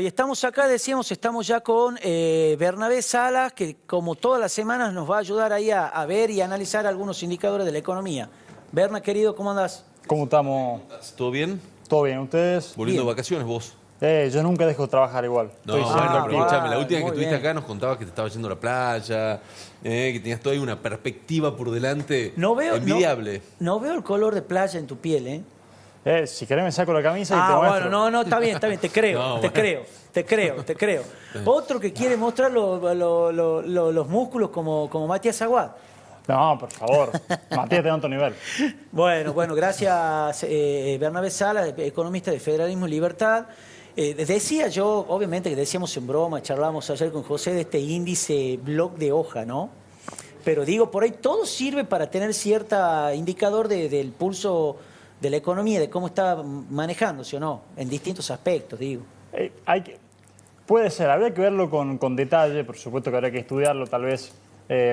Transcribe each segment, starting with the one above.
Y estamos acá, decíamos, estamos ya con Bernabé Salas, que como todas las semanas nos va a ayudar ahí a ver y analizar algunos indicadores de la economía. Berna, querido, ¿cómo andás? ¿Cómo estamos? ¿Todo bien? ¿Todo bien? ¿Ustedes? Volviendo Bien. de vacaciones vos. Yo nunca dejo de trabajar igual. No, Estoy siempre bueno, activo. pero escuchame, la última vez que muy estuviste bien. acá nos contabas que te estabas yendo a la playa, que tenías toda ahí una perspectiva por delante envidiable. No veo el color de playa en tu piel, ¿eh? Si querés me saco la camisa y te muestro. Bueno, no, está bien, te creo, No, te bueno. creo. Otro que quiere mostrar los músculos como Matías Aguad. No, por favor. Matías, tiene otro nivel. Bueno, gracias Bernabé Salas, economista de Federalismo y Libertad. Decía yo, obviamente que decíamos en broma, charlábamos ayer con José de este índice bloc de hoja, ¿no? Pero digo, por ahí todo sirve para tener cierto indicador del pulso de la economía, de cómo está manejándose o no, en distintos aspectos, digo. Puede ser, habría que verlo con detalle, por supuesto que habría que estudiarlo, tal vez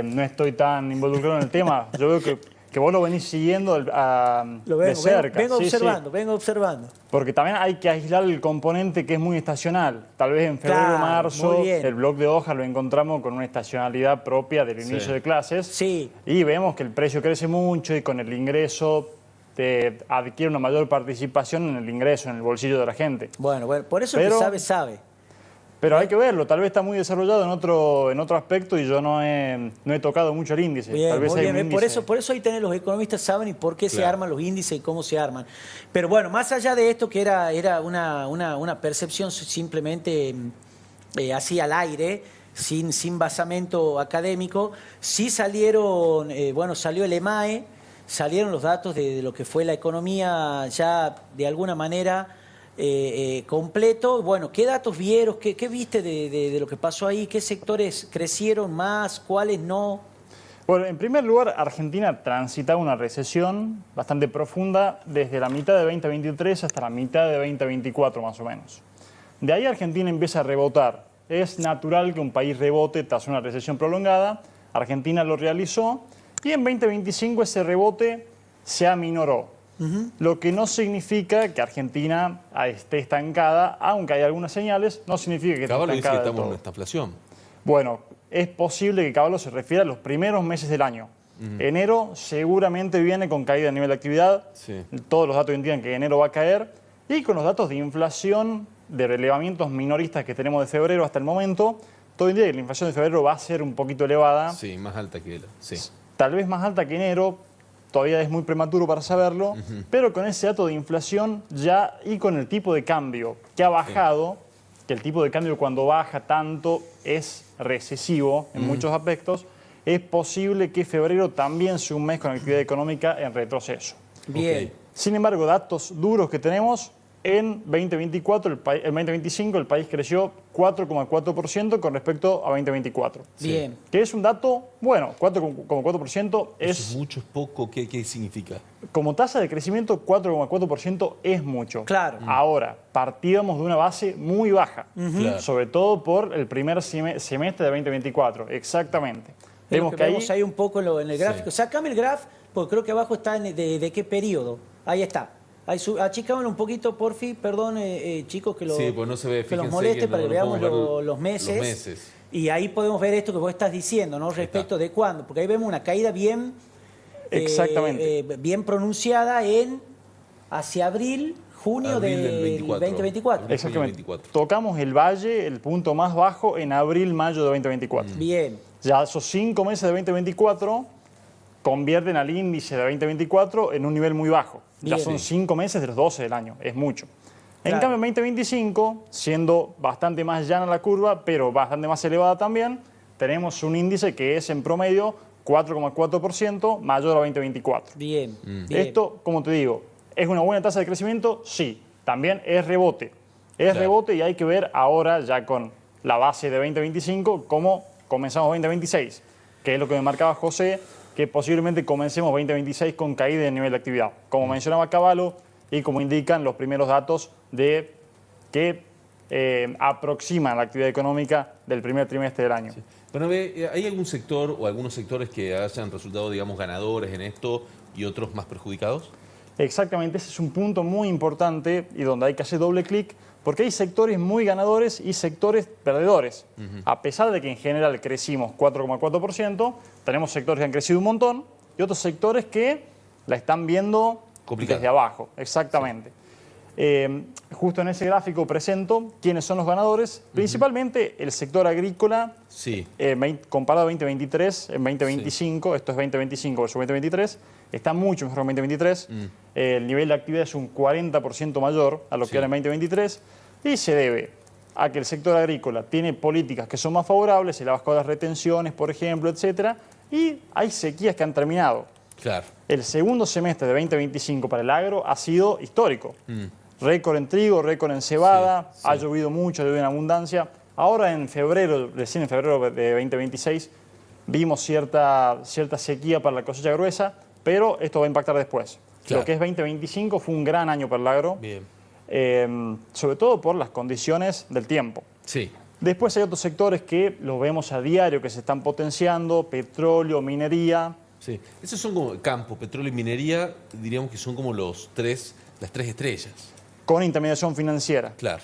no estoy tan involucrado en el tema. Yo veo que vos lo venís siguiendo de cerca. Vengo Sí, observando, sí. vengo observando. Porque también hay que aislar el componente que es muy estacional. Tal vez en febrero o Claro, marzo muy bien. el bloc de hoja lo encontramos con una estacionalidad propia del inicio de clases. Sí. Y vemos que el precio crece mucho y con el ingreso te adquiere una mayor participación en el ingreso, en el bolsillo de la gente. Bueno, por eso el que sabe. Pero hay que verlo, tal vez está muy desarrollado en otro aspecto y yo no he tocado mucho el índice. Bien, Tal vez muy hay bien. un índice. Por eso ahí tenés los economistas saben y por qué se Claro. arman los índices y cómo se arman. Pero bueno, más allá de esto que era una percepción simplemente así al aire, sin basamento académico, sí salieron, salió el EMAE, salieron los datos de lo que fue la economía ya de alguna manera completo. Bueno, ¿qué datos vieron? ¿Qué viste de lo que pasó ahí? ¿Qué sectores crecieron más? ¿Cuáles no? Bueno, en primer lugar, Argentina transitaba una recesión bastante profunda desde la mitad de 2023 hasta la mitad de 2024 más o menos. De ahí Argentina empieza a rebotar. Es natural que un país rebote tras una recesión prolongada. Argentina lo realizó y en 2025 ese rebote se aminoró. Lo que no significa que Argentina esté estancada, aunque hay algunas señales, no significa que esté Caballo dice que estancada del estamos en todo. esta inflación. Bueno, es posible que Caballo se refiera a los primeros meses del año. Enero seguramente viene con caída a nivel de actividad. Sí. Todos los datos indican que enero va a caer. Y con los datos de inflación, de relevamientos minoristas que tenemos de febrero hasta el momento, todo indica que la inflación de febrero va a ser un poquito elevada. Sí, más alta que él. Sí. Tal vez más alta que enero. Todavía es muy prematuro para saberlo. Pero con ese dato de inflación ya y con el tipo de cambio que ha bajado, que el tipo de cambio cuando baja tanto es recesivo en muchos aspectos, es posible que febrero también sea un mes con actividad económica en retroceso. Bien. Ok. Sin embargo, datos duros que tenemos, en 2024, el 2025 el país creció 4,4% con respecto a 2024. Bien. Que es un dato, bueno, 4,4% ¿Eso es, es mucho, es poco? ¿Qué significa? como tasa de crecimiento, 4,4% es mucho. Claro. Ahora, partíamos de una base muy baja, Claro. sobre todo por el primer semestre de 2024, exactamente. Es lo que vemos ahí un poco en el gráfico. Sí. Sácame el graph, porque creo que abajo está de qué periodo. Ahí está. Ahí achicámoslo un poquito, porfi, perdón, chicos, que, Sí, pues no se ve, que los fíjense moleste que para que no veamos podemos ver los meses. los meses. Y ahí podemos ver esto que vos estás diciendo, ¿no? Respecto de cuándo. Porque ahí vemos una caída bien, Exactamente. bien pronunciada hacia abril, junio Abril del del 24. 2024. Exactamente. 2024. Tocamos el valle, el punto más bajo, en abril, mayo de 2024. Bien. Ya esos 5 meses de 2024 convierten al índice de 2024 en un nivel muy bajo. Ya Bien. son 5 meses de los 12 del año, es mucho. En Claro. cambio, en 2025, siendo bastante más llana la curva, pero bastante más elevada también, tenemos un índice que es en promedio 4,4% mayor a 2024. Bien. Bien. Esto, como te digo, ¿es una buena tasa de crecimiento? Sí. También es rebote. Es Claro. rebote y hay que ver ahora, ya con la base de 2025, cómo comenzamos 2026, que es lo que me marcaba José, que posiblemente comencemos 2026 con caída de nivel de actividad. Como mencionaba Caballo y como indican los primeros datos de que aproximan la actividad económica del primer trimestre del año. Bueno, ¿hay algún sector o algunos sectores que hayan resultado, digamos, ganadores en esto y otros más perjudicados? Exactamente, ese es un punto muy importante y donde hay que hacer doble clic Porque hay sectores muy ganadores y sectores perdedores. A pesar de que en general crecimos 4,4%, tenemos sectores que han crecido un montón y otros sectores que la están viendo complicado desde abajo. Exactamente. Justo en ese gráfico presento quiénes son los ganadores. Principalmente el sector agrícola, comparado a 2023, en 2025, esto es 2025 versus 2023, está mucho mejor que en 2023. El nivel de actividad es un 40% mayor a lo que era en 2023 y se debe a que el sector agrícola tiene políticas que son más favorables, se le ha bajado las retenciones, por ejemplo, etcétera, y hay sequías que han terminado. Claro. El segundo semestre de 2025 para el agro ha sido histórico. Récord en trigo, récord en cebada, ha llovido mucho, ha llovido en abundancia. Ahora en febrero, recién en febrero de 2026, vimos cierta sequía para la cosecha gruesa, pero esto va a impactar después. Claro. Lo que es 2025 fue un gran año para el agro, sobre todo por las condiciones del tiempo. Sí. Después hay otros sectores que los vemos a diario que se están potenciando, petróleo, minería. Sí, esos son como campo, petróleo y minería, diríamos que son como las tres estrellas. Con intermediación financiera. Claro.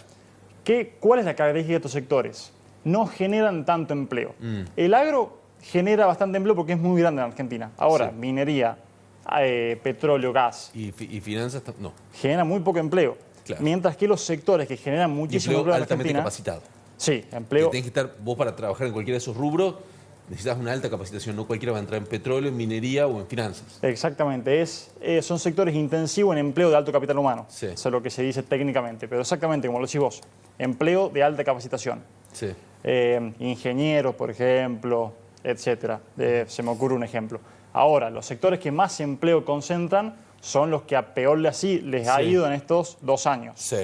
¿Cuál es la característica de estos sectores? No generan tanto empleo. El agro genera bastante empleo porque es muy grande en Argentina. Ahora, minería, petróleo, gas. ¿Y finanzas? No. Genera muy poco empleo. Claro. Mientras que los sectores que generan muchísimo empleo en altamente Argentina, capacitado. Sí, empleo. Tienes que estar, vos para trabajar en cualquiera de esos rubros, necesitas una alta capacitación. No cualquiera va a entrar en petróleo, en minería o en finanzas. Exactamente. Son sectores intensivos en empleo de alto capital humano. Sí. Eso es lo que se dice técnicamente. Pero exactamente como lo decís vos. Empleo de alta capacitación. Sí. Ingenieros, por ejemplo, etcétera. Se me ocurre un ejemplo. Ahora, los sectores que más empleo concentran son los que a peor les ha ido en estos 2 años. Sí.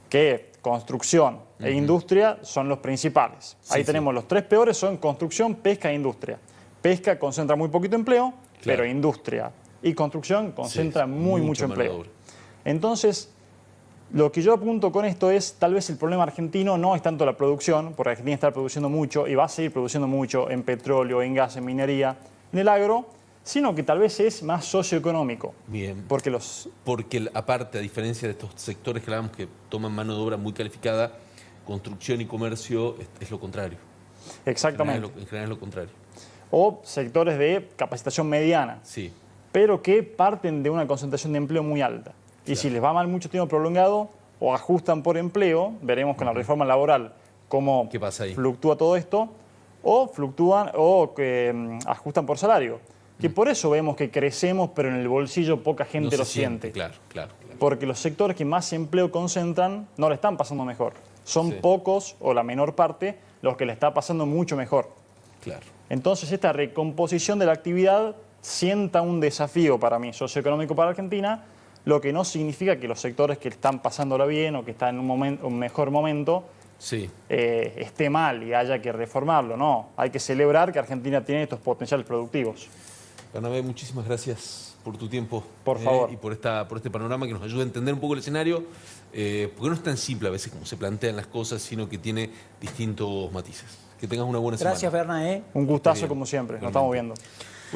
Que construcción e industria son los principales. Ahí tenemos los 3 peores, son construcción, pesca e industria. Pesca concentra muy poquito empleo, pero industria y construcción concentra mucho empleo. Entonces, lo que yo apunto con esto es, tal vez el problema argentino no es tanto la producción, porque Argentina está produciendo mucho y va a seguir produciendo mucho en petróleo, en gas, en minería, en el agro, sino que tal vez es más socioeconómico. Bien. Porque aparte, a diferencia de estos sectores que hablábamos que toman mano de obra muy calificada, construcción y comercio es lo contrario. Exactamente. En general es lo contrario. O sectores de capacitación mediana. Sí. Pero que parten de una concentración de empleo muy alta. Y si les va mal mucho tiempo prolongado o ajustan por empleo, veremos con la reforma laboral cómo fluctúa todo esto, o fluctúan o ajustan por salario. Que por eso vemos que crecemos, pero en el bolsillo poca gente lo siente. Claro. Porque los sectores que más empleo concentran no le están pasando mejor. Son pocos, o la menor parte, los que le está pasando mucho mejor. Claro. Entonces, esta recomposición de la actividad sienta un desafío para mí, socioeconómico para Argentina, lo que no significa que los sectores que están pasándola bien o que están en un mejor momento esté mal y haya que reformarlo. No, hay que celebrar que Argentina tiene estos potenciales productivos. Bernabé, muchísimas gracias por tu tiempo. Por favor. Y por este panorama que nos ayuda a entender un poco el escenario, porque no es tan simple a veces como se plantean las cosas, sino que tiene distintos matices. Que tengas una buena semana. Gracias, Bernabé. Un gustazo como siempre. Nos estamos viendo.